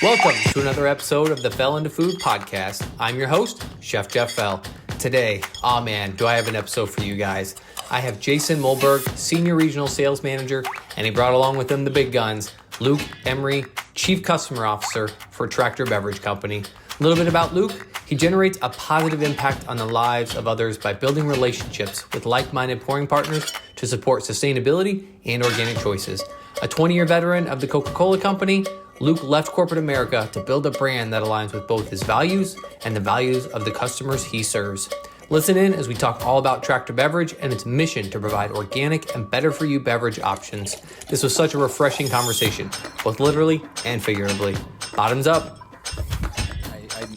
Welcome to another episode of the Fell into Food podcast. I'm your host, Chef Jeff Fell. Today, do I have an episode for you guys. I have Jason Molburg, Senior Regional Sales Manager, and he brought along with him the big guns, Luke Emery, Chief Customer Officer for Tractor Beverage Company. A little bit about Luke. He generates a positive impact on the lives of others by building relationships with like-minded pouring partners to support sustainability and organic choices. A 20-year veteran of the Coca-Cola Company, Luke left corporate America to build a brand that aligns with both his values and the values of the customers he serves. Listen in as we talk all about Tractor Beverage and its mission to provide organic and better-for-you beverage options. This was such a refreshing conversation, both literally and figuratively. Bottoms up.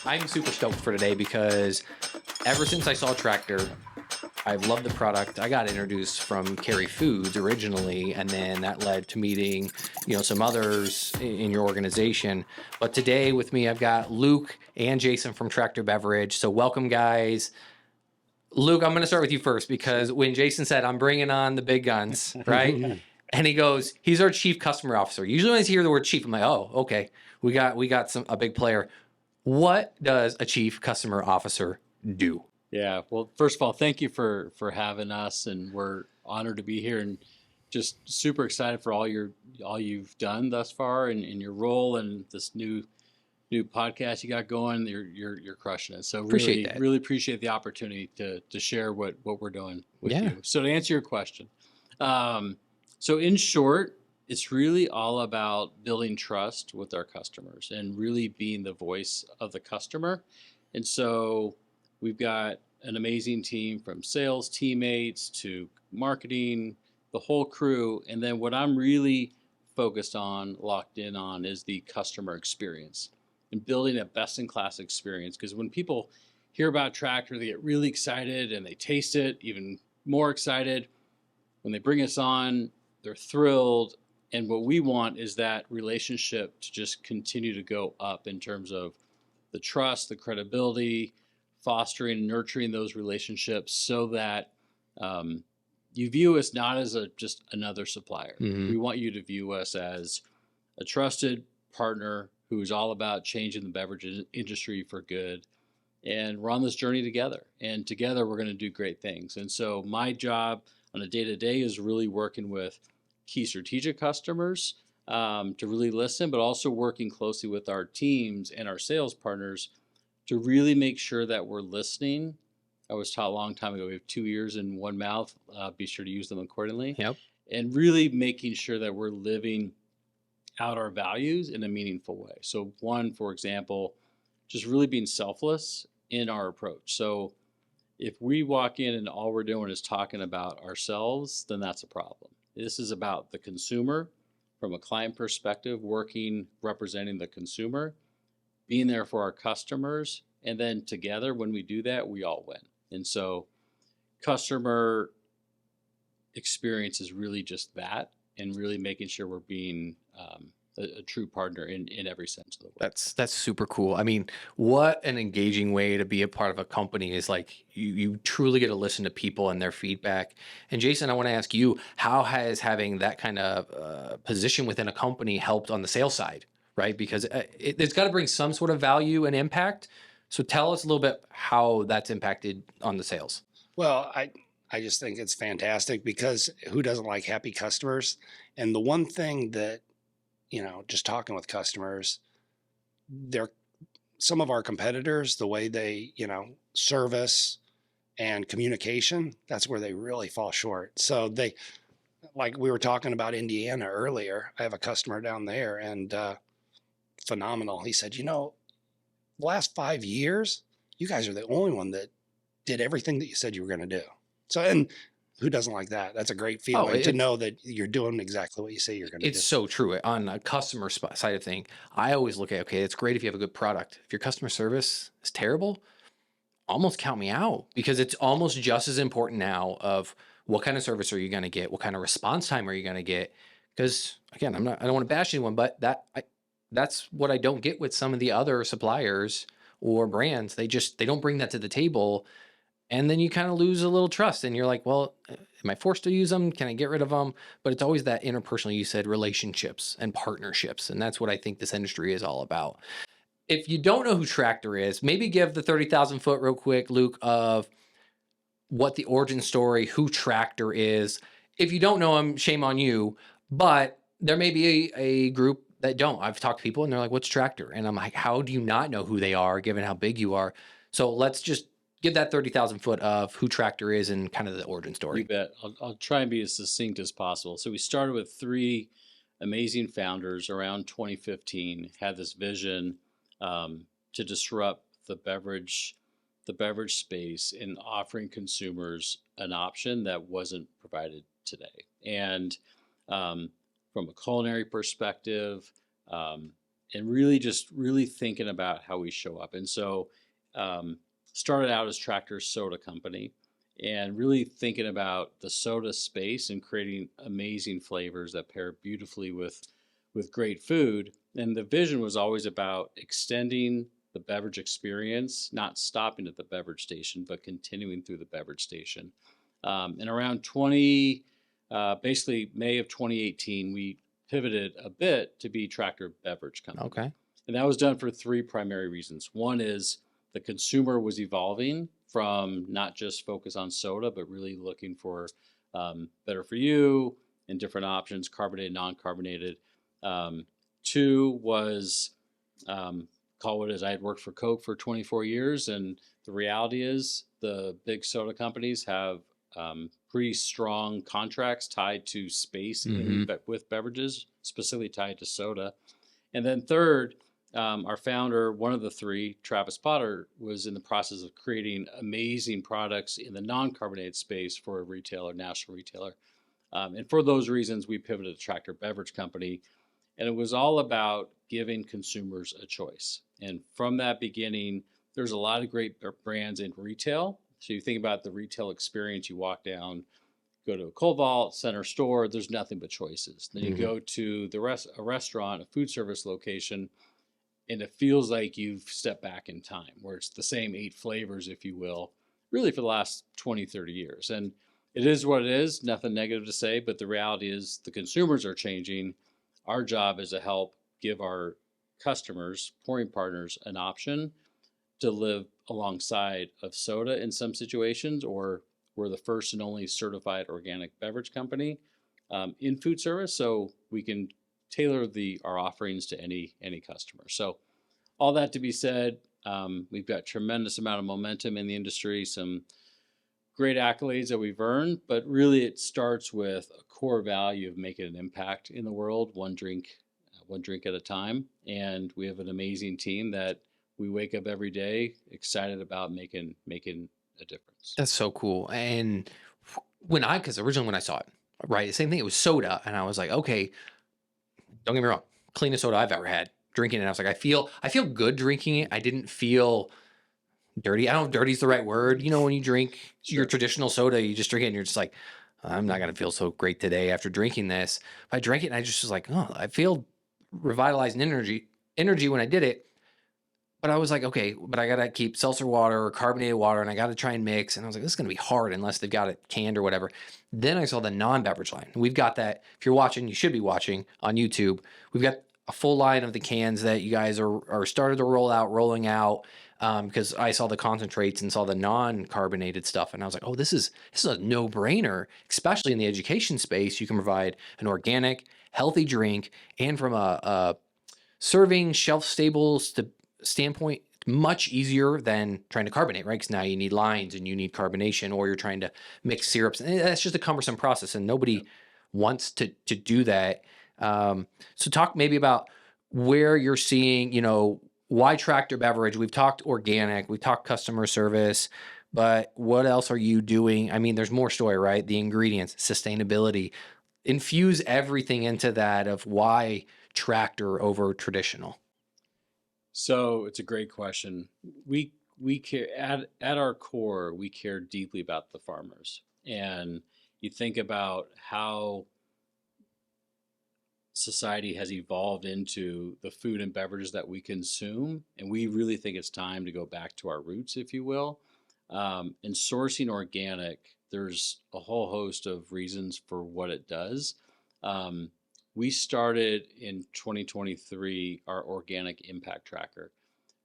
I'm super stoked for today because ever since I saw Tractor, I've loved the product. I got introduced from Carry Foods originally, and then that led to meeting, some others in your organization. But today with me, I've got Luke and Jason from Tractor Beverage. So welcome, guys. Luke, I'm going to start with you first because when Jason said, I'm bringing on the big guns, right? And he goes, he's our chief customer officer. Usually when I hear the word chief, I'm like, oh, okay. We got a big player. What does a chief customer officer do? Yeah, well, first of all, thank you for having us, and we're honored to be here, and just super excited for all you've done thus far in your role and this new podcast you got going. You're crushing it. So really appreciate the opportunity to share what we're doing with you. So to answer your question, so in short, it's really all about building trust with our customers and really being the voice of the customer. And so we've got an amazing team from sales teammates to marketing, the whole crew. And then what I'm really focused on, locked in on, is the customer experience and building a best-in-class experience. Because when people hear about Tractor, they get really excited and they taste it even more excited. When they bring us on, they're thrilled. And what we want is that relationship to just continue to go up in terms of the trust, the credibility, fostering and nurturing those relationships so that you view us not as just another supplier. Mm-hmm. We want you to view us as a trusted partner who's all about changing the beverage industry for good. And we're on this journey together. And together we're going to do great things. And so my job on a day-to-day is really working with key strategic customers to really listen, but also working closely with our teams and our sales partners to really make sure that we're listening. I was taught a long time ago, we have 2 ears and one mouth. Be sure to use them accordingly. Yep. And really making sure that we're living out our values in a meaningful way. So one, for example, just really being selfless in our approach. So if we walk in and all we're doing is talking about ourselves, then that's a problem. This is about the consumer from a client perspective, representing the consumer, being there for our customers, and then together, when we do that, we all win. And so customer experience is really just that, and really making sure we're being a true partner in every sense of the word. That's super cool. I mean, what an engaging way to be a part of a company is like you truly get to listen to people and their feedback. And Jason, I want to ask you, how has having that kind of position within a company helped on the sales side, right? Because it's got to bring some sort of value and impact. So tell us a little bit how that's impacted on the sales. Well, I just think it's fantastic because who doesn't like happy customers? And the one thing that, just talking with customers, some of our competitors, the way they, service and communication, that's where they really fall short. So like we were talking about Indiana earlier, I have a customer down there and phenomenal. He said, the last 5 years, you guys are the only one that did everything that you said you were going to do. So, and who doesn't like that? That's a great feeling to know that you're doing exactly what you say you're going to do. It's so true. On a customer side of thing, I always look at, okay, it's great if you have a good product. If your customer service is terrible, almost count me out, because it's almost just as important now of what kind of service are you going to get? What kind of response time are you going to get? Because again, I don't want to bash anyone, but that's what I don't get with some of the other suppliers or brands. They don't bring that to the table. And then you kind of lose a little trust and you're like, well, am I forced to use them? Can I get rid of them? But it's always that interpersonal, you said, relationships and partnerships. And that's what I think this industry is all about. If you don't know who Tractor is, maybe give the 30,000 foot real quick, Luke, of what the origin story, who Tractor is. If you don't know him, shame on you. But there may be a group that don't. I've talked to people and they're like, what's Tractor? And I'm like, how do you not know who they are given how big you are? So let's just give that 30,000 foot of who Tractor is and kind of the origin You story. bet. I'll try and be as succinct as possible. So we started with three amazing founders around 2015. Had this vision to disrupt the beverage space in offering consumers an option that wasn't provided today. And from a culinary perspective, and really just really thinking about how we show up. And so started out as Tractor Soda Company and really thinking about the soda space and creating amazing flavors that pair beautifully with great food. And the vision was always about extending the beverage experience, not stopping at the beverage station, but continuing through the beverage station. And around basically May of 2018, we pivoted a bit to be Tractor Beverage Company. Okay. And that was done for three primary reasons. One is the consumer was evolving from not just focus on soda, but really looking for better for you and different options, carbonated, non-carbonated. Two was call it as I had worked for Coke for 24 years, and the reality is the big soda companies have pretty strong contracts tied to space with beverages, specifically tied to soda. And then third, our founder, one of the three, Travis Potter, was in the process of creating amazing products in the non-carbonated space for a retailer, national retailer. And for those reasons, we pivoted to Tractor Beverage Company. And it was all about giving consumers a choice. And from that beginning, there's a lot of great brands in retail. So you think about the retail experience, you walk down, go to a cold vault, center store, there's nothing but choices. Then you go to a restaurant, a food service location, and it feels like you've stepped back in time, where it's the same 8 flavors, if you will, really for the last 20, 30 years. And it is what it is, nothing negative to say, but the reality is the consumers are changing. Our job is to help give our customers, pouring partners, an option to live alongside of soda in some situations, or we're the first and only certified organic beverage company in food service, so we can tailor our offerings to any customer. So all that to be said, we've got tremendous amount of momentum in the industry, some great accolades that we've earned, but really it starts with a core value of making an impact in the world, one drink at a time. And we have an amazing team that we wake up every day excited about making a difference. That's so cool. And because originally when I saw it, right, the same thing, it was soda. And I was like, okay, don't get me wrong, cleanest soda I've ever had drinking it. I was like, I feel good drinking it. I didn't feel dirty. I don't know if dirty is the right word. You know, when you drink your traditional soda, you just drink it and you're just like, I'm not going to feel so great today after drinking this. But I drank it and I just was like, oh, I feel revitalized and energy when I did it. But I was like, okay, but I got to keep seltzer water or carbonated water and I got to try and mix. And I was like, this is going to be hard unless they've got it canned or whatever. Then I saw the non-beverage line. We've got that. If you're watching, you should be watching on YouTube. We've got a full line of the cans that you guys are started to rolling out. Because I saw the concentrates and saw the non-carbonated stuff. And I was like, oh, this is a no-brainer, especially in the education space. You can provide an organic, healthy drink. And from a serving shelf-stable standpoint, much easier than trying to carbonate, right? Because now you need lines and you need carbonation, or you're trying to mix syrups. And that's just a cumbersome process, and nobody wants to do that. So talk maybe about where you're seeing, why Tractor Beverage. We've talked organic, we've talked customer service, but what else are you doing? I mean, there's more story, right? The ingredients, sustainability, infuse everything into that of why Tractor over traditional. So it's a great question. We care at our core, we care deeply about the farmers. And you think about how society has evolved into the food and beverages that we consume, and we really think it's time to go back to our roots, if you will. In sourcing organic, there's a whole host of reasons for what it does. We started in 2023 our organic impact tracker.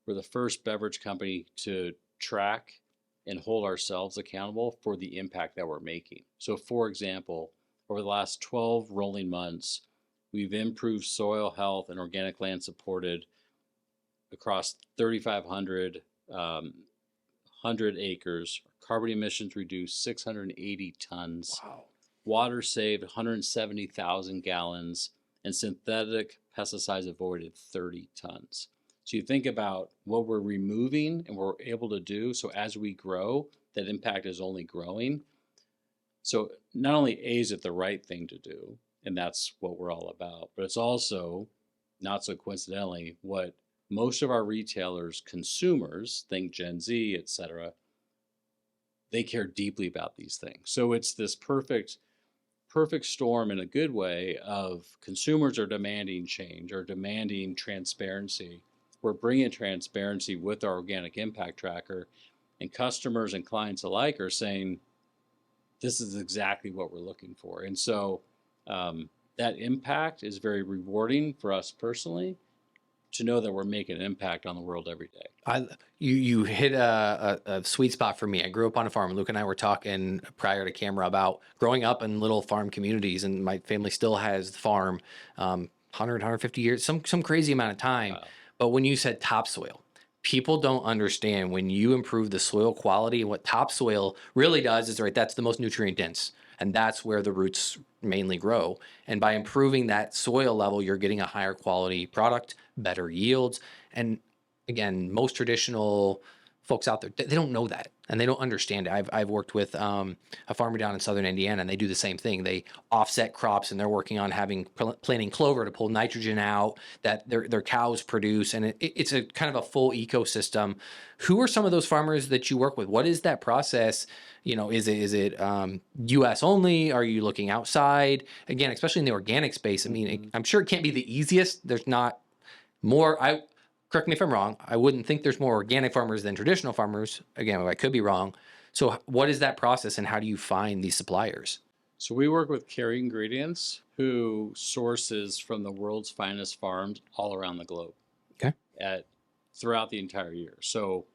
We're the first beverage company to track and hold ourselves accountable for the impact that we're making. So, for example, over the last 12 rolling months, we've improved soil health and organic land supported across 3,500 100 acres. Carbon emissions reduced 680 tons. Wow. Water saved 170,000 gallons, and synthetic pesticides avoided 30 tons. So you think about what we're removing and we're able to do. So as we grow, that impact is only growing. So not only is it the right thing to do, and that's what we're all about, but it's also, not so coincidentally, what most of our retailers, consumers, think Gen Z, et cetera, they care deeply about these things. So it's this perfect storm in a good way of consumers are demanding change or demanding transparency. We're bringing transparency with our organic impact tracker, and customers and clients alike are saying, this is exactly what we're looking for. And so that impact is very rewarding for us personally, to know that we're making an impact on the world every day. You hit a sweet spot for me. I grew up on a farm. Luke and I were talking prior to camera about growing up in little farm communities, and my family still has the farm, 150 years, some crazy amount of time. Wow. But when you said topsoil, people don't understand when you improve the soil quality, and what topsoil really does is, right, that's the most nutrient dense, and that's where the roots mainly grow. And by improving that soil level, you're getting a higher quality product, better yields. And again, most traditional folks out there, they don't know that, and they don't understand it. I've worked with a farmer down in southern Indiana, and they do the same thing. They offset crops, and they're working on planting clover to pull nitrogen out that their cows produce, and it's a kind of a full ecosystem. Who are some of those farmers that you work with? What is that process? Is it U.S. only? Are you looking outside? Again, especially in the organic space. I mean, I'm sure it can't be the easiest. There's not more. Correct me if I'm wrong. I wouldn't think there's more organic farmers than traditional farmers. Again, I could be wrong. So what is that process, and how do you find these suppliers? So we work with Carry Ingredients, who sources from the world's finest farms all around the globe. Okay. Throughout the entire year. So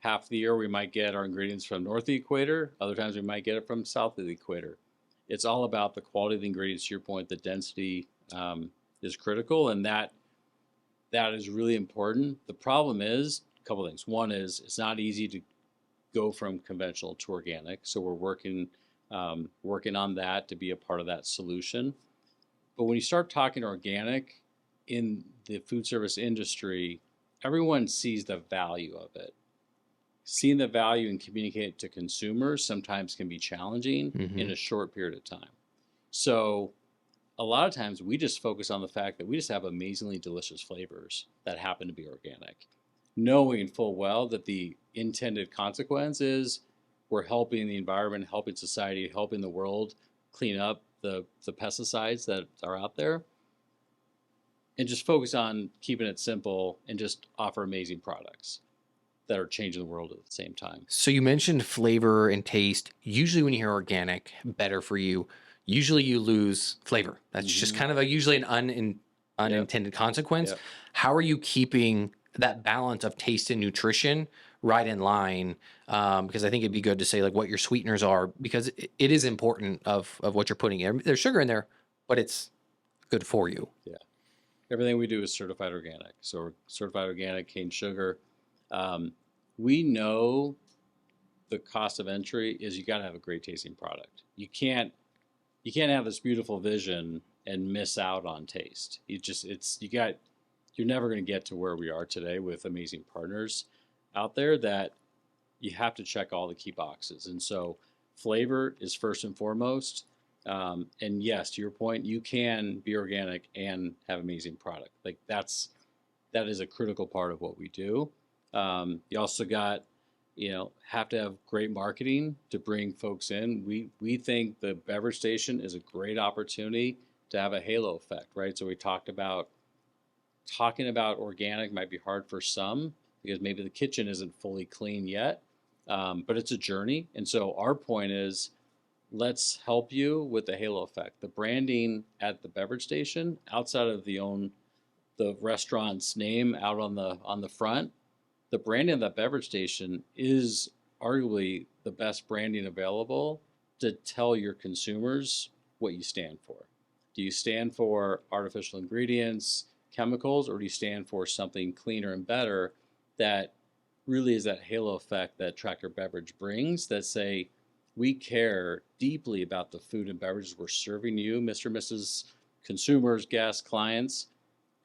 half the year we might get our ingredients from north of the equator. Other times we might get it from south of the equator. It's all about the quality of the ingredients. To your point, the density is critical, and that is really important. The problem is a couple of things. One is it's not easy to go from conventional to organic. So we're working on that to be a part of that solution. But when you start talking organic in the food service industry, everyone sees the value of it. Seeing the value and communicating it to consumers sometimes can be challenging in a short period of time. So a lot of times we just focus on the fact that we just have amazingly delicious flavors that happen to be organic, knowing full well that the intended consequence is we're helping the environment, helping society, helping the world clean up the pesticides that are out there, and just focus on keeping it simple and just offer amazing products that are changing the world at the same time. So you mentioned flavor and taste. Usually when you hear organic, better for you, usually you lose flavor. That's just kind of usually an unintended consequence. Yep. How are you keeping that balance of taste and nutrition right in line? Because I think it'd be good to say like what your sweeteners are, because it is important of what you're putting in. There's sugar in there, but it's good for you. Yeah. Everything we do is certified organic. So we're certified organic, cane sugar. We know the cost of entry is you got to have a great tasting product. You can't have this beautiful vision and miss out on taste. You're never going to get to where we are today with amazing partners out there that you have to check all the key boxes. And so flavor is first and foremost. And yes, to your point, you can be organic and have amazing product. Like that is a critical part of what we do. You also have to have great marketing to bring folks in. We think the beverage station is a great opportunity to have a halo effect, right? So we talking about organic might be hard for some because maybe the kitchen isn't fully clean yet. but it's a journey. And so our point is, let's help you with the halo effect. The branding at the beverage station, outside of the restaurant's name out on the front, the branding of that beverage station is arguably the best branding available to tell your consumers what you stand for. Do you stand for artificial ingredients, chemicals, or do you stand for something cleaner and better that really is that halo effect that Tractor Beverage brings, that say, we care deeply about the food and beverages we're serving you, Mr. and Mrs. consumers, guests, clients,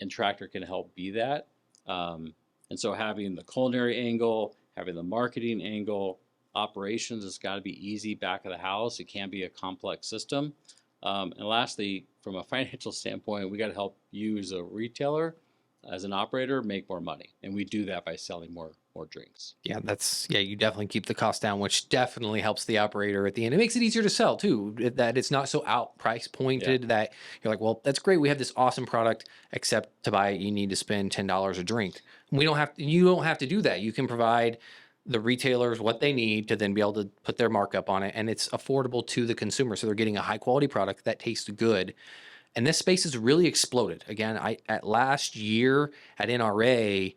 and Tractor can help be that. And so having the culinary angle, having the marketing angle, operations has got to be easy back of the house. It can't be a complex system. And lastly, from a financial standpoint, we got to help you as a retailer, as an operator, make more money. And we do that by selling more drinks. Yeah, you definitely keep the cost down, which definitely helps the operator at the end. It makes it easier to sell too, that it's not so out price pointed that you're like, well, that's great. We have this awesome product, except to buy it, you need to spend $10 a drink. You don't have to do that. You can provide the retailers what they need to then be able to put their markup on it, and it's affordable to the consumer. So they're getting a high quality product that tastes good. And this space has really exploded. Again, at last year at NRA,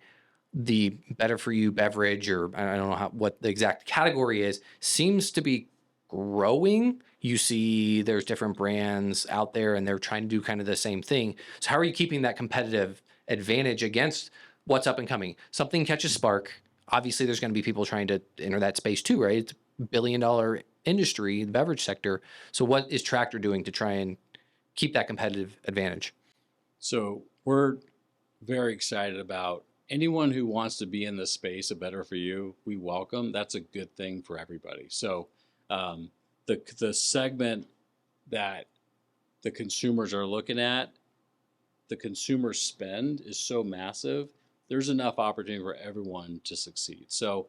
the better for you beverage, or I don't know what the exact category is, seems to be growing. You see there's different brands out there and they're trying to do kind of the same thing. So how are you keeping that competitive advantage against what's up and coming? Something catches spark. Obviously there's going to be people trying to enter that space too, right? It's $1 billion industry, the beverage sector. So what is Tractor doing to try and keep that competitive advantage? So we're very excited about anyone who wants to be in this space, a better for you, we welcome. That's a good thing for everybody. So the segment that the consumers are looking at, the consumer spend is so massive, there's enough opportunity for everyone to succeed. So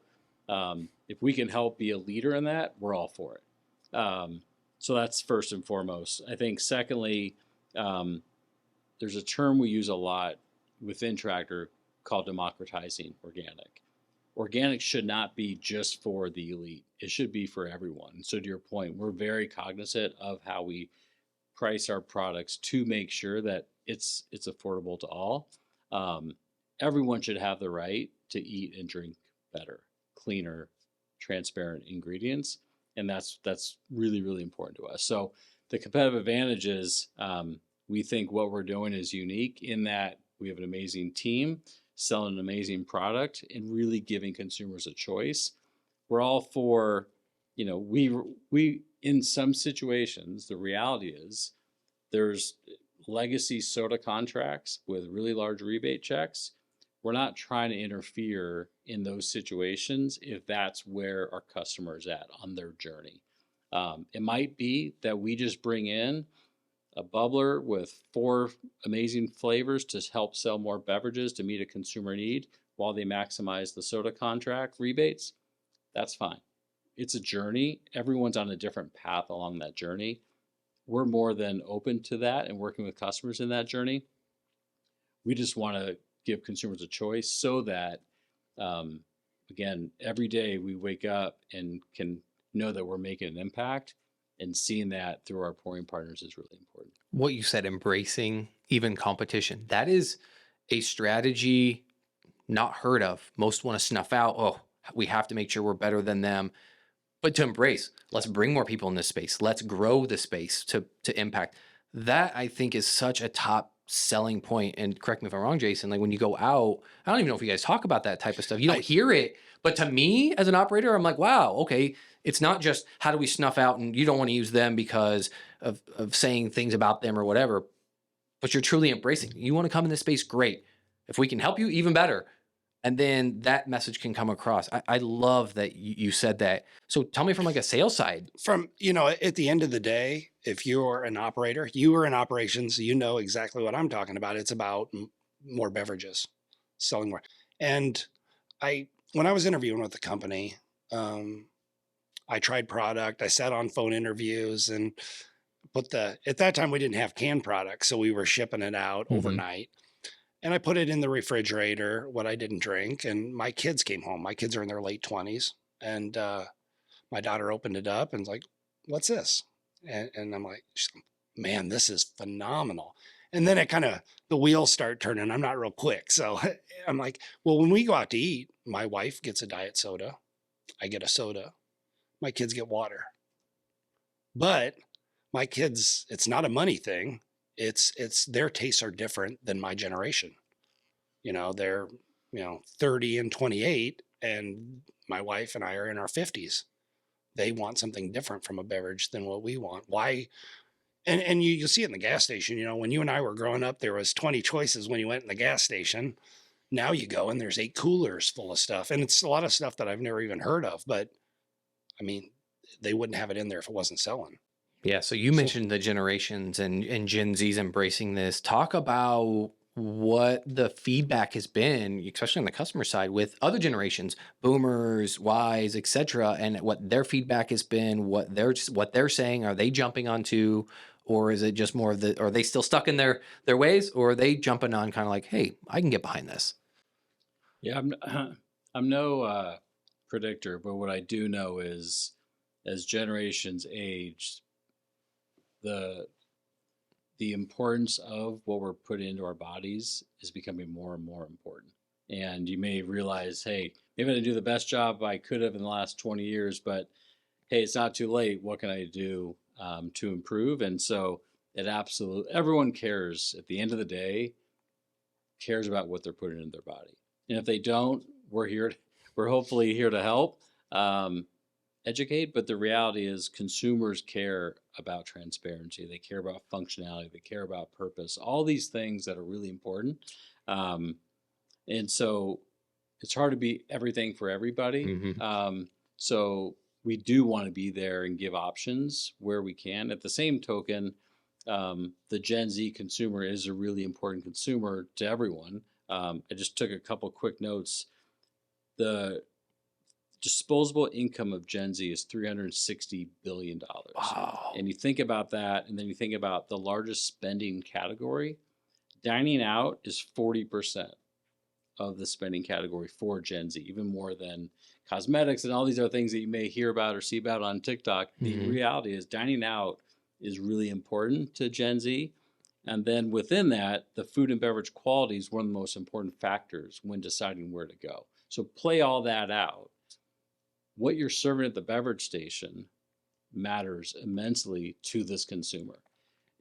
if we can help be a leader in that, we're all for it. So that's first and foremost. I think secondly, there's a term we use a lot within Tractor called democratizing organic. Organic should not be just for the elite. It should be for everyone. So to your point, we're very cognizant of how we price our products to make sure that it's affordable to all. Everyone should have the right to eat and drink better, cleaner, transparent ingredients. And that's really, really important to us. So the competitive advantage is we think what we're doing is unique in that we have an amazing team selling an amazing product and really giving consumers a choice. We're all for, we in some situations, the reality is there's legacy soda contracts with really large rebate checks. We're not trying to interfere in those situations if that's where our customer is at on their journey. It might be that we just bring in a bubbler with 4 amazing flavors to help sell more beverages to meet a consumer need while they maximize the soda contract rebates. That's fine. It's a journey. Everyone's on a different path along that journey. We're more than open to that and working with customers in that journey. We just want to give consumers a choice so that, again, every day we wake up and can know that we're making an impact, and seeing that through our pouring partners is really important. What you said, embracing even competition, that is a strategy not heard of. Most want to snuff out, oh, we have to make sure we're better than them. But to embrace, let's bring more people in this space. Let's grow the space to impact. That, I think, is such a top selling point. And correct me if I'm wrong, Jason, like when you go out, I don't even know if you guys talk about that type of stuff. You don't hear it. But to me, as an operator, I'm like, wow, okay, it's not just how do we snuff out and you don't want to use them because of saying things about them or whatever, but you're truly embracing. You want to come in this space, great. If we can help you, even better. And then that message can come across. I love that you said that. So tell me from like a sales side. From, at the end of the day, if you're an operator, you are in operations, you know exactly what I'm talking about. It's about more beverages, selling more. And when I was interviewing with the company, I tried product. I sat on phone interviews and at that time we didn't have canned product. So we were shipping it out overnight. And I put it in the refrigerator, what I didn't drink. And my kids came home. My kids are in their late 20s. And my daughter opened it up and was like, "What's this?" And I'm like, "Man, this is phenomenal." And then it kind of, the wheels start turning. I'm not real quick. So I'm like, well, when we go out to eat, my wife gets a diet soda. I get a soda. My kids get water. But my kids, it's not a money thing. It's their tastes are different than my generation. They're, 30 and 28, and my wife and I are in our 50s. They want something different from a beverage than what we want. Why? And you'll see it in the gas station. When you and I were growing up, there was 20 choices when you went in the gas station. Now you go and there's 8 coolers full of stuff. And it's a lot of stuff that I've never even heard of. But I mean, they wouldn't have it in there if it wasn't selling. Yeah. So you mentioned the generations and Gen Z's embracing this. Talk about what the feedback has been, especially on the customer side, with other generations, boomers, Ys, etc., and what their feedback has been, what they're saying. Are they jumping onto, or is it just more of are they still stuck in their ways, or are they jumping on kind of like, hey, I can get behind this? Yeah, I'm no predictor, but what I do know is as generations age, the importance of what we're putting into our bodies is becoming more and more important. And you may realize, hey, maybe I didn't do the best job I could have in the last 20 years, but hey, it's not too late. What can I do to improve? And so everyone cares at the end of the day, cares about what they're putting in their body. And if they don't, we're hopefully here to help educate. But the reality is consumers care about transparency. They care about functionality. They care about purpose, all these things that are really important. And so it's hard to be everything for everybody. Mm-hmm. So we do want to be there and give options where we can. At the same token, the Gen Z consumer is a really important consumer to everyone. I just took a couple quick notes. The disposable income of Gen Z is $360 billion. Wow. And you think about that, and then you think about the largest spending category. Dining out is 40% of the spending category for Gen Z, even more than cosmetics and all these other things that you may hear about or see about on TikTok. The reality is dining out is really important to Gen Z. And then within that, the food and beverage quality is one of the most important factors when deciding where to go. So play all that out. What you're serving at the beverage station matters immensely to this consumer.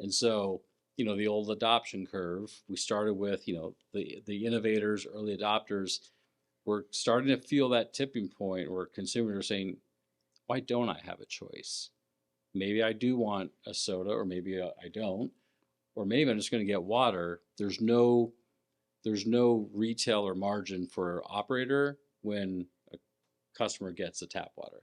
And so, the old adoption curve, we started with, the innovators, early adopters. We're starting to feel that tipping point where consumers are saying, why don't I have a choice? Maybe I do want a soda, or maybe I don't, or maybe I'm just going to get water. There's no retail or margin for operator when a customer gets the tap water.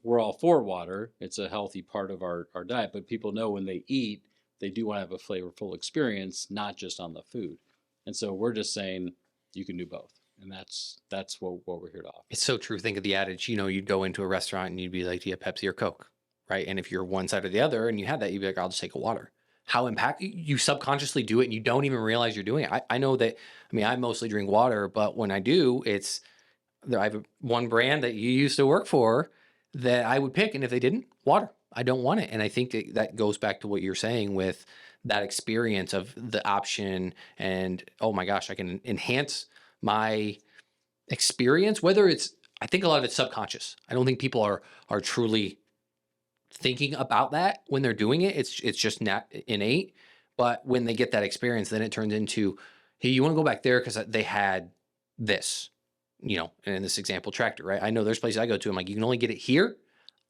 We're all for water. It's a healthy part of our diet, but people know when they eat, they do want to have a flavorful experience, not just on the food. And so we're just saying you can do both. And that's what we're here to offer. It's so true. Think of the adage, you'd go into a restaurant and you'd be like, do you have Pepsi or Coke? Right. And if you're one side or the other and you had that, you'd be like, I'll just take a water. How you subconsciously do it and you don't even realize you're doing it. I know that, I mostly drink water, but when I do, I have one brand that you used to work for that I would pick. And if they didn't, water, I don't want it. And I think that goes back to what you're saying with that experience of the option and, oh my gosh, I can enhance my experience, I think a lot of it's subconscious. I don't think people are truly thinking about that when they're doing it. It's just not innate. But when they get that experience, then it turns into, hey, you want to go back there because they had this, and in this example, Tractor, right? I know there's places I go to. I'm like, you can only get it here.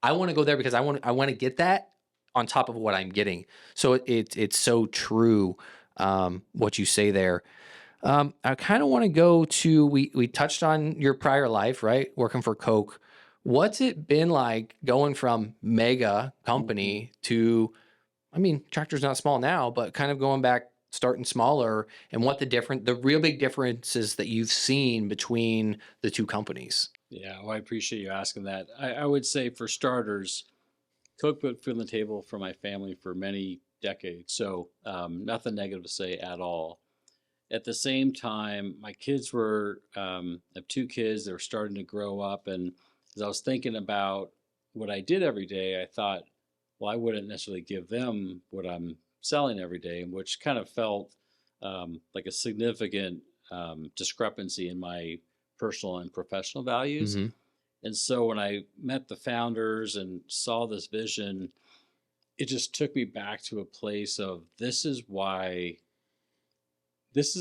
I want to go there because I want to get that on top of what I'm getting. So it's so true what you say there. I kind of want to go to, we touched on your prior life, right? Working for Coke. What's it been like going from mega company to, Tractor's not small now, but kind of going back, starting smaller, and what the real big differences that you've seen between the two companies? Yeah, well, I appreciate you asking that. I would say for starters, Coke put food on the table for my family for many decades. So nothing negative to say at all. At the same time, my kids I have 2 kids, they were starting to grow up, and As I was thinking about what I did every day, I thought, well, I wouldn't necessarily give them what I'm selling every day, which kind of felt like a significant discrepancy in my personal and professional values. Mm-hmm. And so when I met the founders and saw this vision, it just took me back to a place of this is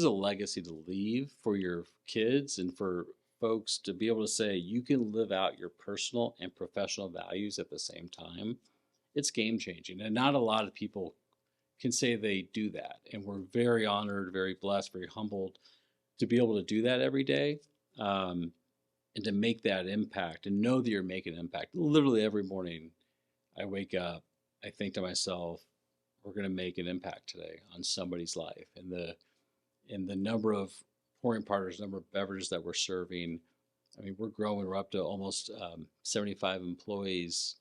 a legacy to leave for your kids and for folks to be able to say you can live out your personal and professional values at the same time. It's game changing. And not a lot of people can say they do that. And we're very honored, very blessed, very humbled to be able to do that every day. And to make that impact and know that you're making an impact. Literally every morning I wake up, I think to myself, we're going to make an impact today on somebody's life. And the number of pouring partners, number of beverages that we're serving, I mean, we're growing. We're up to almost 75 employees.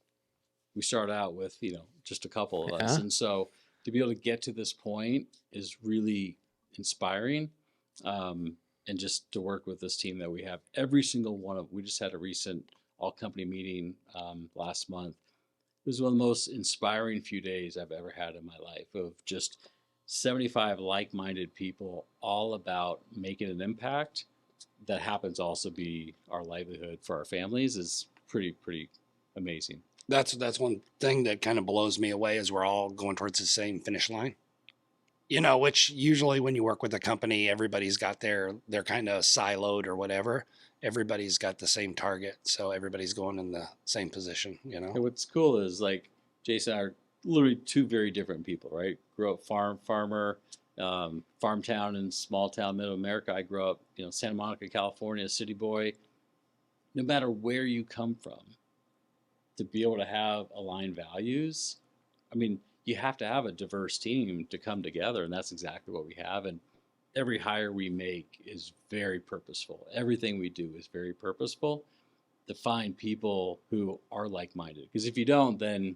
We start out with, just a couple of us. And so to be able to get to this point is really inspiring. And just to work with this team that we have, every single one of, we just had a recent all company meeting last month. It was one of the most inspiring few days I've ever had in my life, of just 75 like-minded people all about making an impact that happens to also be our livelihood for our families is pretty amazing. That's one thing that kind of blows me away is we're all going towards the same finish line. Which usually when you work with a company, everybody's got they're kind of siloed or whatever. Everybody's got the same target. So everybody's going in the same position, And what's cool is like Jason and I are literally two very different people, right? Grew up farmer, farm town and small town, middle America. I grew up, Santa Monica, California, city boy. No matter where you come from, to be able to have aligned values, I mean, you have to have a diverse team to come together, and that's exactly what we have. And every hire we make is very purposeful. Everything we do is very purposeful to find people who are like-minded. Because if you don't, then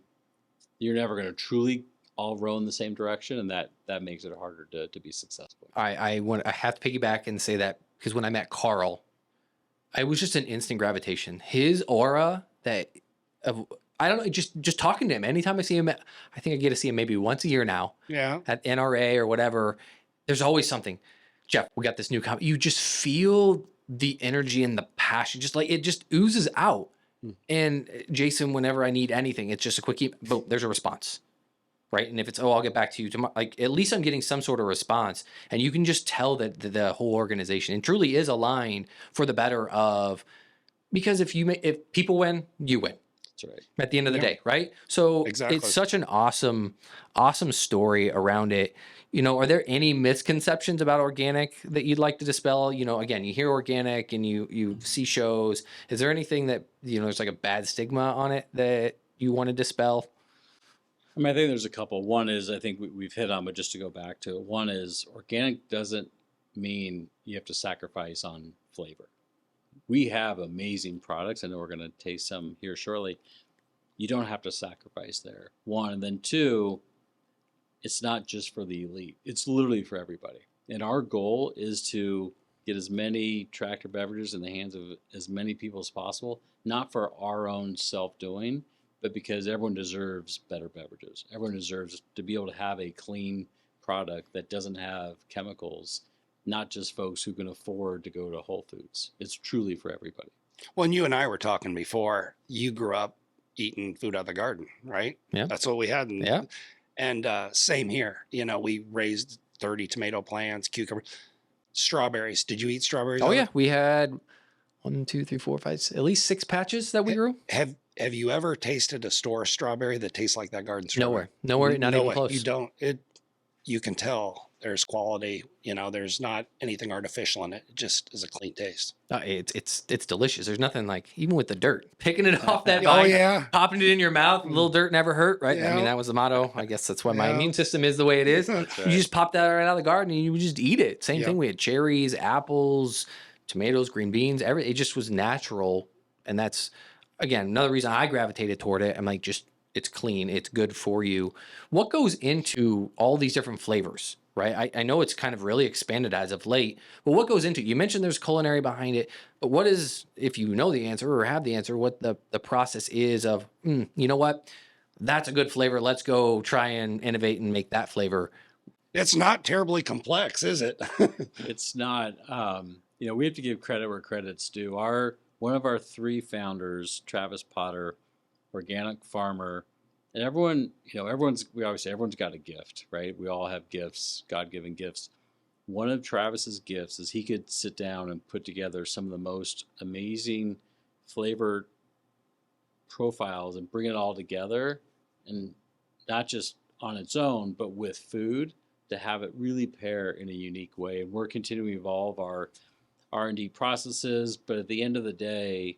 you're never going to truly all row in the same direction, and that makes it harder to be successful. I have to piggyback and say that because when I met Carl, I was just an instant gravitation. His aura I don't know, just talking to him. Anytime I see him, I think I get to see him maybe once a year now. Yeah. At NRA or whatever. There's always something. Jeff, we got this new company. You just feel the energy and the passion. Just like it just oozes out. And Jason, whenever I need anything, it's just a quick boom, there's a response. Right. And if it's, I'll get back to you tomorrow, like at least I'm getting some sort of response. And you can just tell that the whole organization and truly is aligned for the better of, because if people win, you win. That's right. At the end of the day, right? So Exactly. It's such an awesome story around it. Are there any misconceptions about organic that you'd like to dispel? Again, you hear organic and you see shows. Is there anything that, there's like a bad stigma on it that you want to dispel? I mean, I think there's a couple. One is, I think we've hit on, but just to go back to it, one is organic doesn't mean you have to sacrifice on flavor. We have amazing products. I know we're going to taste some here shortly. You don't have to sacrifice there. One, and then two, it's not just for the elite. It's literally for everybody. And our goal is to get as many Tractor Beverages in the hands of as many people as possible, not for our own self-doing, but because everyone deserves better beverages. Everyone deserves to be able to have a clean product that doesn't have chemicals, not just folks who can afford to go to Whole Foods. It's truly for everybody. Well, and you and I were talking before. You grew up eating food out of the garden, right? Yeah. That's what we had. Yeah. And same here. We raised 30 tomato plants, cucumbers, strawberries. Did you eat strawberries? Oh, yeah. We had 1, 2, 3, 4, 5, at least 6 patches that we grew. Have you ever tasted a store strawberry that tastes like that garden strawberry? Nowhere, not even close. You don't. You can tell there's quality. There's not anything artificial in it. It just is a clean taste. It's delicious. There's nothing like, even with the dirt, picking it off that vine, yeah, popping it in your mouth. A little dirt never hurt, right? Yeah. I mean, that was the motto. I guess that's why my immune system is the way it is. Right. You just pop that right out of the garden and you just eat it. Same thing. We had cherries, apples, tomatoes, green beans. It just was natural, and that's again another reason I gravitated toward it. I'm like, it's clean, it's good for you. What goes into all these different flavors? right? I know it's kind of really expanded as of late, but what goes into it? You mentioned there's culinary behind it, but what is, if you know the answer or have the answer, what the process is of, you know what? That's a good flavor. Let's go try and innovate and make that flavor. It's not terribly complex, is it? It's not. We have to give credit where credit's due. One of our 3 founders, Travis Potter, organic farmer, and everyone, everyone's got a gift, right? We all have gifts, God-given gifts. One of Travis's gifts is he could sit down and put together some of the most amazing flavor profiles and bring it all together, and not just on its own, but with food, to have it really pair in a unique way. And we're continuing to evolve our R&D processes, but at the end of the day,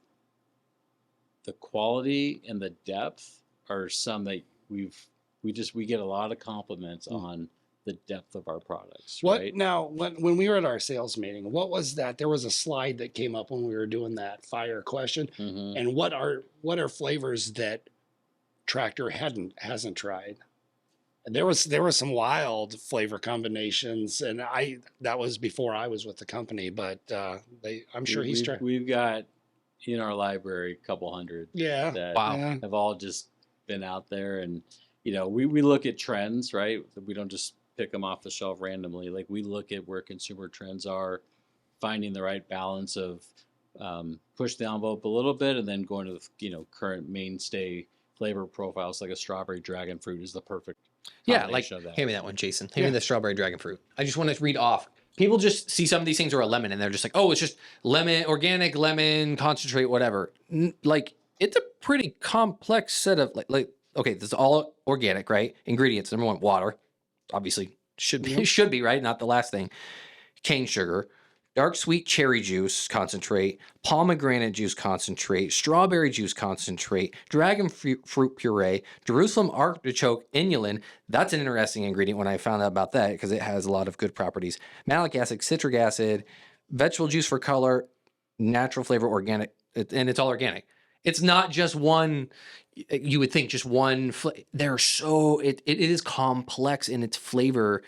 the quality and the depth are some that we get a lot of compliments on the depth of our products. What right? now? When we were at our sales meeting, what was that? There was a slide that came up when we were doing that fire question. Mm-hmm. And what are flavors that Tractor hasn't tried? And there was some wild flavor combinations, and that was before I was with the company, but I'm sure he's tried. We've got in our library a couple hundred Yeah. that Wow. have all just been out there, and we look at trends, right? We don't just pick them off the shelf randomly. Like, we look at where consumer trends are, finding the right balance of push the envelope a little bit, and then going to the current mainstay flavor profiles. Like a strawberry dragon fruit is the perfect combination of that. Hand me that one, Jason. Hand me the strawberry dragon fruit. I just want to read off. People just see some of these things are a lemon, and they're just like, oh, it's just lemon, organic lemon concentrate, whatever. Like, it's a pretty complex set of okay, this is all organic, right? Ingredients. Number 1, water. Obviously, should be right. Not the last thing. Cane sugar, dark sweet cherry juice concentrate, pomegranate juice concentrate, strawberry juice concentrate, dragon fruit puree, Jerusalem artichoke inulin. That's an interesting ingredient when I found out about that, because it has a lot of good properties. Malic acid, citric acid, vegetable juice for color, natural flavor, organic, and it's all organic. It's not just one. You would think just one. It is complex in its flavor.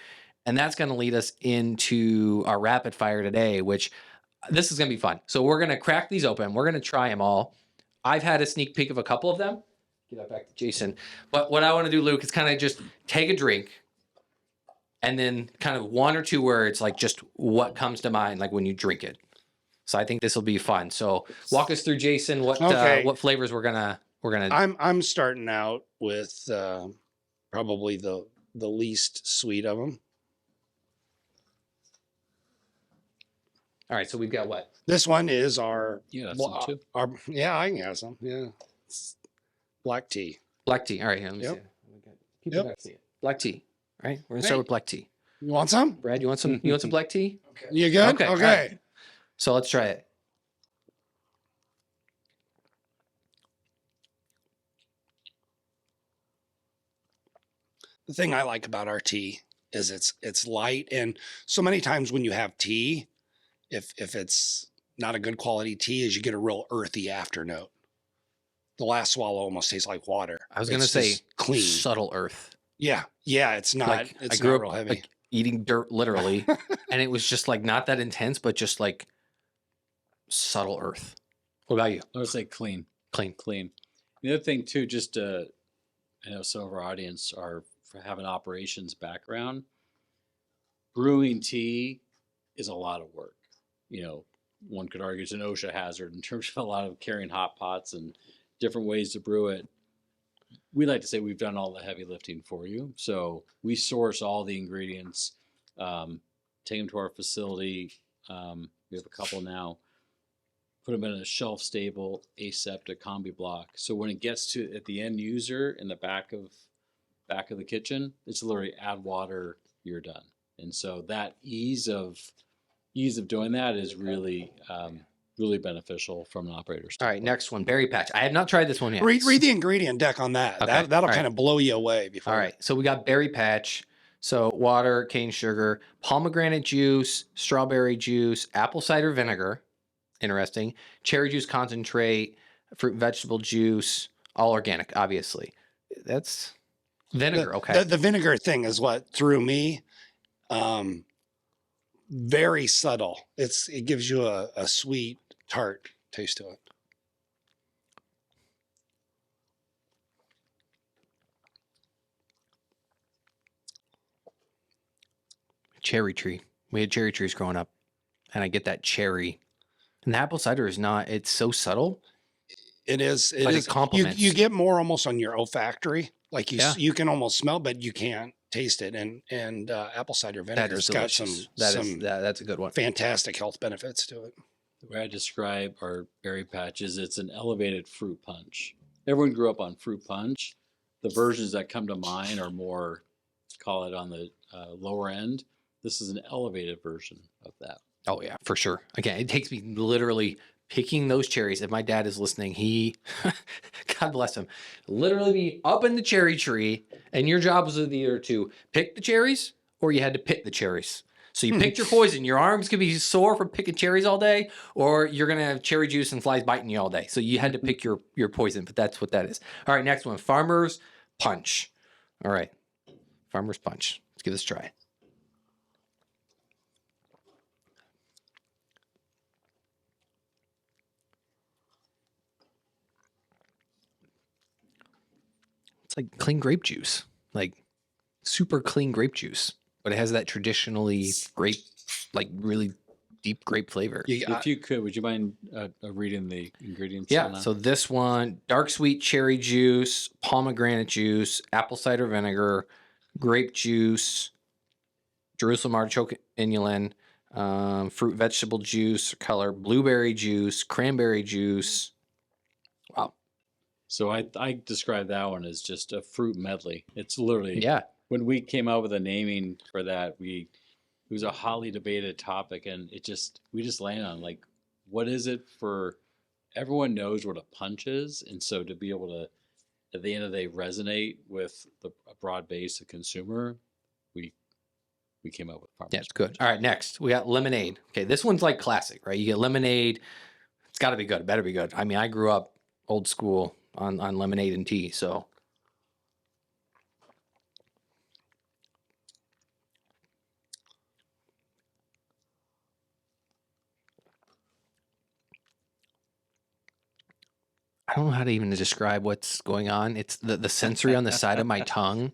And that's going to lead us into our rapid fire today, which this is going to be fun. So we're going to crack these open. We're going to try them all. I've had a sneak peek of a couple of them. Get that back to Jason. But what I want to do, Luke, is kind of just take a drink and then kind of 1 or 2 words, like just what comes to mind, like when you drink it. So I think this will be fun. So walk us through, Jason, what flavors we're gonna. I'm starting out with probably the least sweet of them. All right, so we've got what? This one is our. Yeah, some too. Yeah, I can have some. Yeah, it's black tea. Black tea. All right, let me Yep. see. Yep. Black tea. Black tea. All right, we're gonna start with black tea. You want some? Brad, you want some? You want some black tea? Okay. You good? Okay. Okay. Right. So let's try it. The thing I like about our tea is it's light, and so many times when you have tea, if it's not a good quality tea, is you get a real earthy after note. The last swallow almost tastes like water. I was gonna say clean, subtle earth. Yeah, it's not. Like, It's I grew not up real heavy. like eating dirt, literally, and it was just like not that intense, but just like subtle earth. What about you? I would say clean. Clean. The other thing too, just I know some of our audience have an operations background. Brewing tea is a lot of work. One could argue it's an OSHA hazard in terms of a lot of carrying hot pots and different ways to brew it. We like to say we've done all the heavy lifting for you. So we source all the ingredients, take them to our facility. We have a couple now. Put them in a shelf-stable, aseptic combi block. So when it gets to at the end user in the back of the kitchen, it's literally add water, you're done. And so that ease of doing that is really really beneficial from an operator's All right, standpoint. next one, berry patch. I have not tried this one yet. Read the ingredient deck on that. Okay. That'll All kind of blow you away. Before. All right, so we got berry patch. So water, cane sugar, pomegranate juice, strawberry juice, apple cider vinegar. Interesting. Cherry juice concentrate, fruit and vegetable juice, all organic, obviously. That's vinegar. Okay. The vinegar thing is what threw me. Very subtle. It gives you a sweet, tart taste to it. Cherry tree. We had cherry trees growing up, and I get that cherry. And the apple cider is not. It's so subtle. It is. It But it is. complements. You get more almost on your olfactory. Like Yeah. you can almost smell, but you can't taste it. And apple cider That vinegar is has got delicious. some That's a good one. fantastic health benefits to it. The way I describe our berry patch is it's an elevated fruit punch. Everyone grew up on fruit punch. The versions that come to mind are more, call it on the lower end. This is an elevated version of that. Oh yeah, for sure. Again, it takes me literally picking those cherries. If my dad is listening, he, God bless him, literally be up in the cherry tree, and your job was either to pick the cherries or you had to pick the cherries. So you picked your poison. Your arms could be sore from picking cherries all day, or you're gonna have cherry juice and flies biting you all day. So you had to pick your poison. But that's what that is. All right, next one, Farmer's Punch. All right, Farmer's Punch. Let's give this a try. It's like clean grape juice, like super clean grape juice, but it has that traditionally grape, like really deep grape flavor. If you could, would you mind reading the ingredients? Yeah. So this one, dark sweet cherry juice, pomegranate juice, apple cider vinegar, grape juice, Jerusalem artichoke inulin, fruit vegetable juice color, blueberry juice, cranberry juice. Wow. So I describe that one as just a fruit medley. It's literally, Yeah. when we came out with a naming for that, it was a hotly debated topic, and we just landed on, like, what is it for? Everyone knows what a punch is, and so to be able to, at the end of the day, resonate with a broad base of consumer, we came up with Farmer's Yeah, it's good. Punch. All right, next we got lemonade. Okay, this one's like classic, right? You get lemonade. It's got to be good. It better be good. I mean, I grew up old school on lemonade and tea, so. I don't know how to even describe what's going on. It's the sensory on the side of my tongue.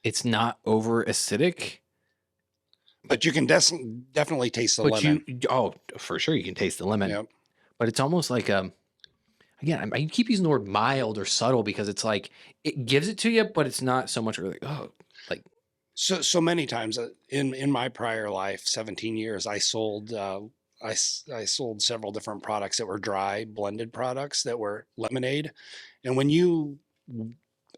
It's not over acidic, But you can definitely taste the but lemon. for sure you can taste the lemon. Yep. But it's almost like again, I keep using the word mild or subtle because it's like it gives it to you, but it's not so much really like. So many times in my prior life, 17 years, I sold I sold several different products that were dry blended products that were lemonade, and when you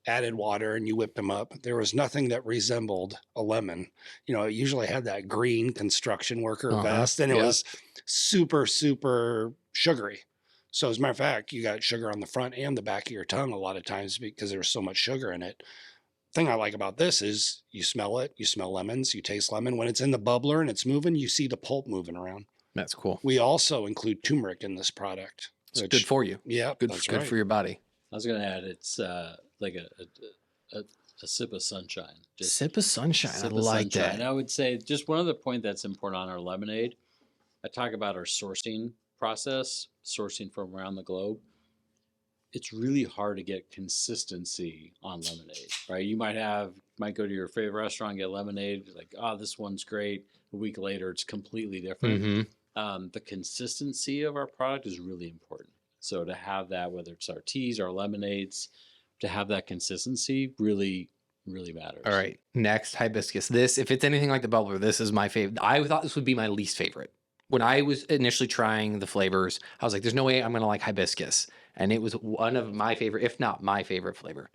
added water and you whipped them up, there was nothing that resembled a lemon. You know, it usually had that green construction worker vest, and it was super sugary. So as a matter of fact, you got sugar on the front and the back of your tongue a lot of times because there's so much sugar in it. Thing I like about this is you smell it, you smell lemons, you taste lemon. When it's in the bubbler and it's moving, you see the pulp moving around. That's cool. We also include turmeric in this product. It's good for you. Yeah, good for your body. I was going to add, it's like a sip of sunshine. Just Sip of sunshine. sip I of like sunshine. that. And I would say just one other point that's important on our lemonade. I talk about our sourcing process, sourcing from around the globe. It's really hard to get consistency on lemonade, right? You might go to your favorite restaurant, get lemonade, like, oh, this one's great. A week later, it's completely different. Mm-hmm. The consistency of our product is really important. So to have that, whether it's our teas, our lemonades, to have that consistency really, really matters. All right. Next, hibiscus. This, if it's anything like the bubbler, this is my favorite. I thought this would be my least favorite. When I was initially trying the flavors, I was like, there's no way I'm going to like hibiscus. And it was one of my favorite, if not my favorite flavor.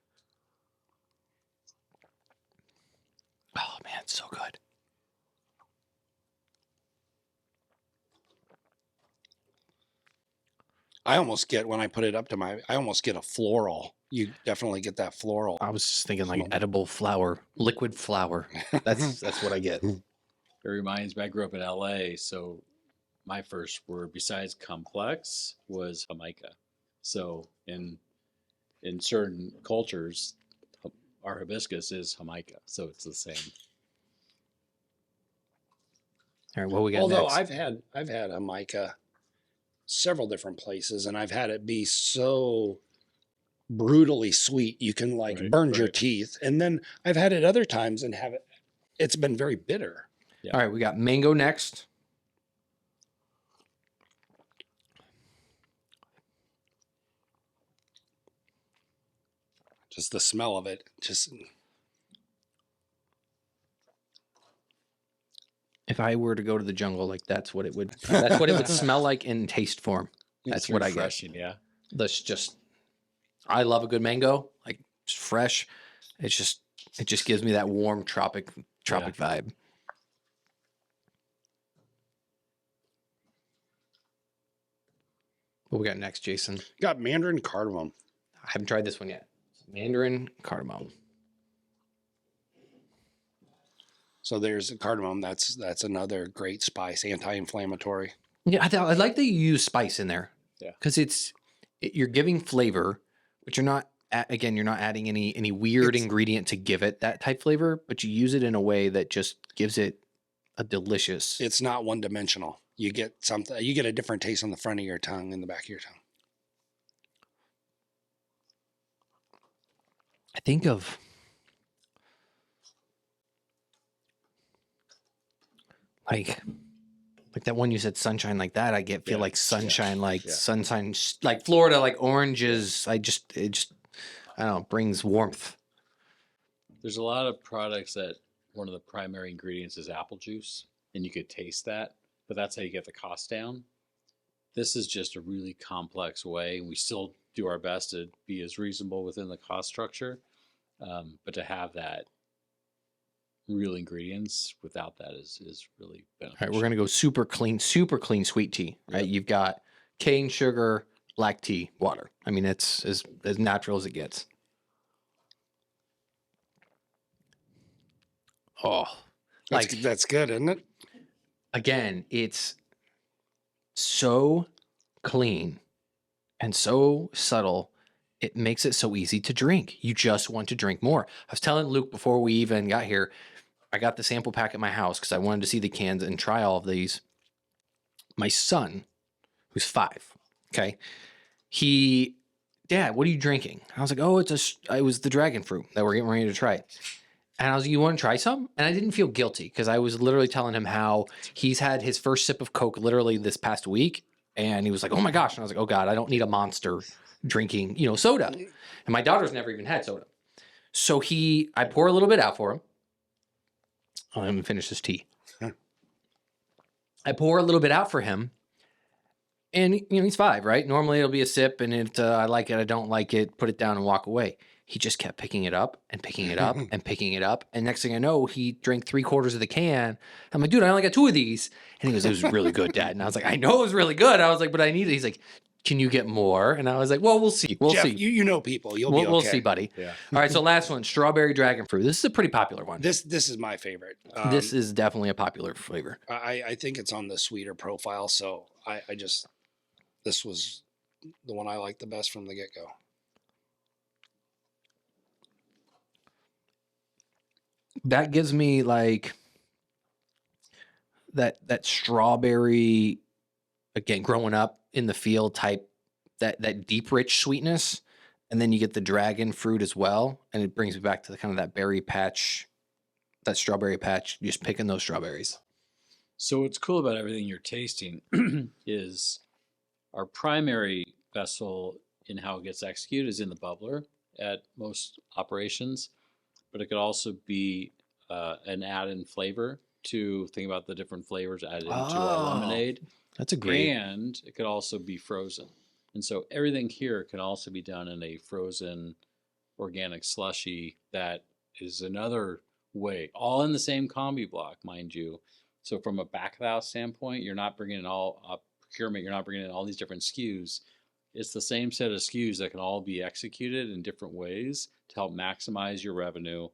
Oh, man, it's so good. I almost get, when I put it up to I almost get a floral. You definitely get that floral. I was just thinking like edible flour, liquid flour. That's what I get. It reminds me, I grew up in LA, so my first word besides complex was Jamaica. So in certain cultures, our hibiscus is Jamaica, so it's the same. All right, what we got Although next? I've had a mica several different places, and I've had it be so brutally sweet you can like burn your teeth. And then I've had it other times and it's been very bitter. Yeah. All right, we got mango next. Just the smell of it, just. If I were to go to the jungle, like that's what it would smell like in taste form. That's what I get. Yeah. That's just, I love a good mango, like just fresh. It just gives me that warm tropic vibe. What we got next, Jason? Got mandarin cardamom. I haven't tried this one yet. Mandarin cardamom. So there's cardamom. That's another great spice, anti-inflammatory. Yeah, I like that you use spice in there. Yeah, because you're giving flavor, but you're not adding any weird ingredient to give it that type flavor, but you use it in a way that just gives it a delicious. It's not one dimensional. You get something. You get a different taste on the front of your tongue and the back of your tongue. I think of like that one you said, sunshine, like that. I feel like sunshine, sunshine, like Florida, like oranges. It just I don't know, brings warmth. There's a lot of products that one of the primary ingredients is apple juice, and you could taste that, but that's how you get the cost down. This is just a really complex way. We still do our best to be as reasonable within the cost structure, but to have that real ingredients without that is really beneficial. All right, we're gonna go super clean sweet tea. Right, yep. You've got cane sugar, black tea, water. I mean, it's as natural as it gets. Oh, that's good, isn't it? Again, it's so clean and so subtle. It makes it so easy to drink. You just want to drink more. I was telling Luke before we even got here, I got the sample pack at my house because I wanted to see the cans and try all of these. My son, who's 5, okay, Dad, what are you drinking? I was like, oh, it was the dragon fruit that we're getting ready to try. And I was like, you want to try some? And I didn't feel guilty because I was literally telling him how he's had his first sip of Coke literally this past week. And he was like, oh my gosh. And I was like, oh God, I don't need a monster drinking, soda. And my daughter's never even had soda. So I pour a little bit out for him. Let me finish this tea. I pour a little bit out for him. And, he's 5, right? Normally it'll be a sip and I like it, I don't like it, put it down and walk away. He just kept picking it up and picking it up and picking it up. And next thing I know, he drank 3/4 of the can. I'm like, dude, I only got 2 of these. And he goes, it was really good, Dad. And I was like, I know it was really good. I was like, but I need it. He's like, can you get more? And I was like, well, we'll see. We'll Jeff, see. You know people. We'll be okay. We'll see, buddy. Yeah. All right, so last one, strawberry dragon fruit. This is a pretty popular one. This is my favorite. This is definitely a popular flavor. I think it's on the sweeter profile. So this was the one I liked the best from the get-go. That gives me like that strawberry, again, growing up in the field type, that deep, rich sweetness. And then you get the dragon fruit as well. And it brings me back to the kind of that berry patch, that strawberry patch, just picking those strawberries. So what's cool about everything you're tasting is our primary vessel in how it gets executed is in the bubbler at most operations, but it could also be an add-in flavor to think about the different flavors added into our lemonade. That's a great. And it could also be frozen. And so everything here can also be done in a frozen organic slushy that is another way, all in the same combi block, mind you. So from a back of the house standpoint, you're not bringing in all procurement, you're not bringing in all these different SKUs. It's the same set of SKUs that can all be executed in different ways to help maximize your revenue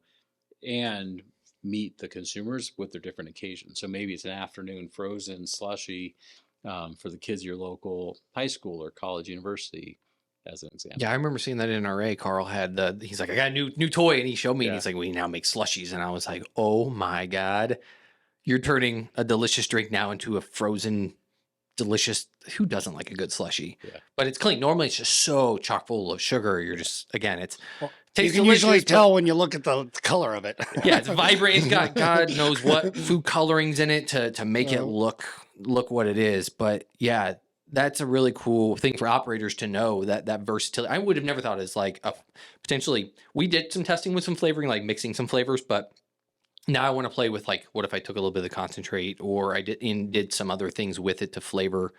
and meet the consumers with their different occasions. So maybe it's an afternoon frozen slushy for the kids at your local high school or college, university, as an example. Yeah, I remember seeing that in NRA. Carl had he's like, I got a new toy, and he showed me, and he's like, we now make slushies, and I was like, oh my God. you're turning a delicious drink now into a frozen, delicious. Who doesn't like a good slushy? Yeah. But it's clean. Normally, it's just so chock full of sugar. You're just, again, it's Well, you tastes can delicious, usually but- tell when you look at the color of it. Yeah, it's vibrant. It's got God knows what food colorings in it to make it Well. look what it is. But yeah, that's a really cool thing for operators to know, that versatility. I would have never thought as like a potentially. We did some testing with some flavoring, like mixing some flavors, but now I want to play with like, what if I took a little bit of the concentrate, or I did some other things with it to flavor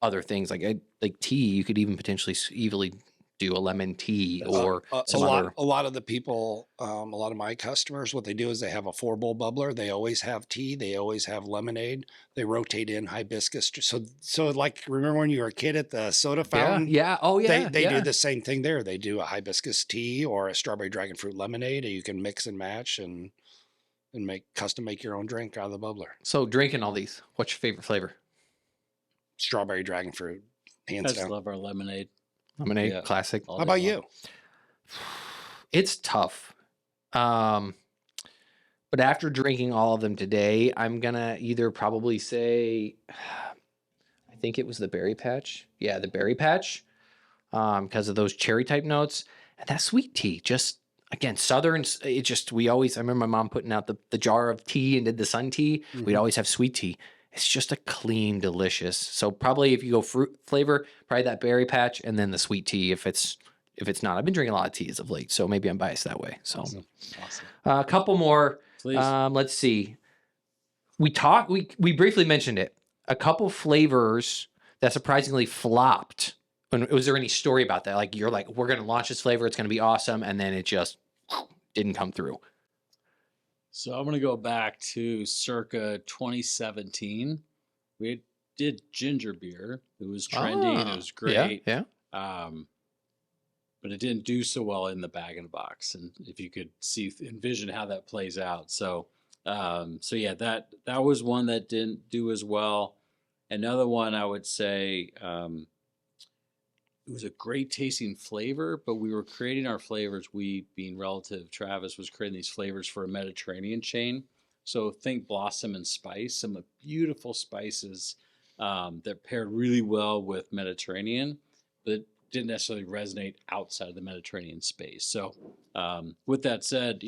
other things, like tea. You could even potentially easily do a lemon tea or some other. A lot of the people, a lot of my customers, what they do is they have a 4-bowl bubbler. They always have tea. They always have lemonade. They rotate in hibiscus. So like, remember when you were a kid at the soda fountain? Yeah. Oh yeah. They yeah. do the same thing there. They do a hibiscus tea or a strawberry dragon fruit lemonade, and you can mix and match and make your own drink out of the bubbler. So drinking all these, what's your favorite flavor? Strawberry dragon fruit, I hands just down. love our lemonade. Lemonade, Yeah. classic. All How day about long. you? It's tough. But after drinking all of them today, I'm gonna either probably say, I think it was the berry patch. Yeah, the berry patch. Because of those cherry type notes. And that sweet tea, just again, Southern, it just, I remember my mom putting out the jar of tea and did the sun tea. We'd Mhm. always have sweet tea. It's just a clean, delicious. So probably if you go fruit flavor, probably that berry patch and then the sweet tea if it's not. I've been drinking a lot of teas of late, so maybe I'm biased that way. So Awesome. a couple more. Please. Let's see. We briefly mentioned it. A couple flavors that surprisingly flopped. And was there any story about that? Like, you're like, we're going to launch this flavor, it's going to be awesome, and then it just didn't come through. So I'm going to go back to circa 2017. We did ginger beer. It was trending. It was great. Yeah. But it didn't do so well in the bag in a box. And if you could envision how that plays out. So yeah, that was one that didn't do as well. Another one I would say, it was a great tasting flavor, but we were creating our flavors. We, being relative, Travis was creating these flavors for a Mediterranean chain. So think blossom and spice, some beautiful spices that paired really well with Mediterranean, but didn't necessarily resonate outside of the Mediterranean space. So with that said,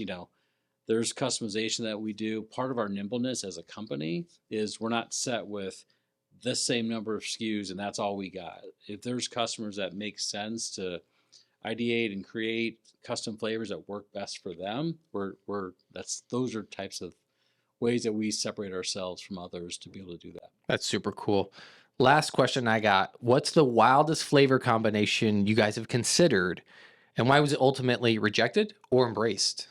there's customization that we do. Part of our nimbleness as a company is we're not set with the same number of SKUs and that's all we got. If there's customers that make sense to ideate and create custom flavors that work best for them, those are types of ways that we separate ourselves from others to be able to do that. That's super cool. Last question I got. What's the wildest flavor combination you guys have considered, and why was it ultimately rejected or embraced?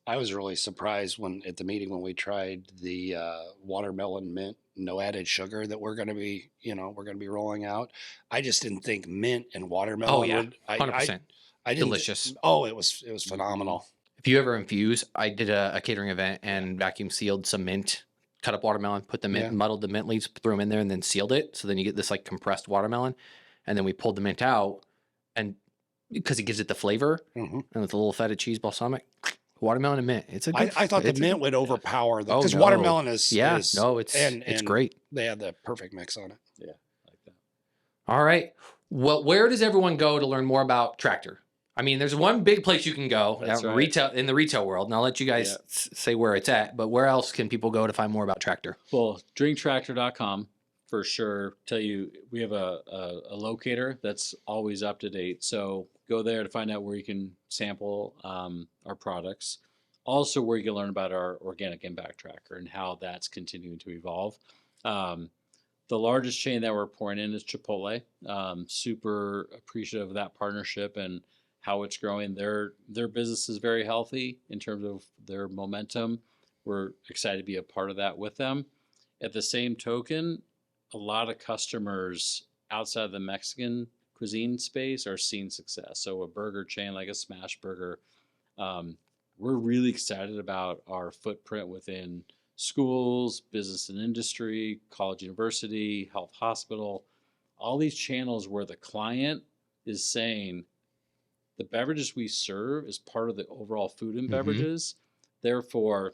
I was really surprised at the meeting when we tried the watermelon mint, no added sugar that we're going to be rolling out. I just didn't think mint and watermelon. Oh yeah, would, 100%. I didn't. Delicious. It was phenomenal. If you ever infuse, I did a catering event and vacuum sealed some mint, cut up watermelon, put the mint, muddled the mint leaves, threw them in there, and then sealed it. So then you get this like compressed watermelon, and then we pulled the mint out, and because it gives it the flavor, and with a little feta cheese balsamic. Watermelon and mint. It's a good. I thought the mint would overpower because no. watermelon is it's great. They had the perfect mix on it. Yeah, I like that. All right. Well, where does everyone go to learn more about Tractor? I mean, there's one big place you can go, retail in the retail world, and I'll let you guys say where it's at. But where else can people go to find more about Tractor? Well, drinktractor.com for sure. Tell you, we have a locator that's always up to date. So go there to find out where you can sample our products. Also, where you can learn about our organic impact tracker and how that's continuing to evolve. The largest chain that we're pouring in is Chipotle. Super appreciative of that partnership and how it's growing. Their business is very healthy in terms of their momentum. We're excited to be a part of that with them. At the same token, a lot of customers outside the Mexican cuisine space are seeing success. So a burger chain like a Smash Burger, we're really excited about our footprint within schools, business and industry, college, university, health, hospital, all these channels where the client is saying, the beverages we serve is part of the overall food and Mhm. beverages. Therefore,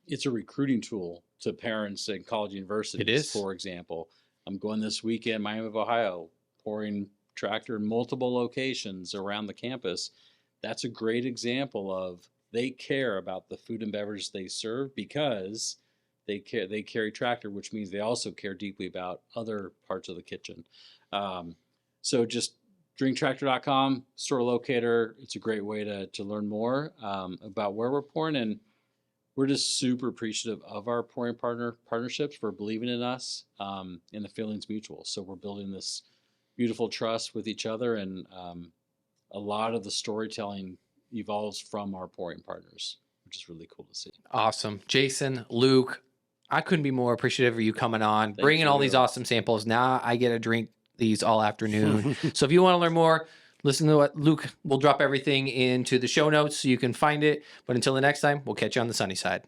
it's a recruiting tool to parents in college universities. It is. For example, I'm going this weekend, Miami of Ohio, pouring Tractor in multiple locations around the campus. That's a great example of they care about the food and beverage they serve because they carry Tractor, which means they also care deeply about other parts of the kitchen. So just drinktractor.com, store locator. It's a great way to learn more about where we're pouring, and we're just super appreciative of our pouring partnerships for believing in us, and the feeling's mutual. So we're building this beautiful trust with each other, and a lot of the storytelling evolves from our pouring partners, which is really cool to see. Awesome. Jason, Luke, I couldn't be more appreciative of you coming on, bringing all these you. awesome samples. Now I get to drink these all afternoon. So if you want to learn more, listen to what Luke will drop everything into the show notes so you can find it. But until the next time, we'll catch you on the sunny side.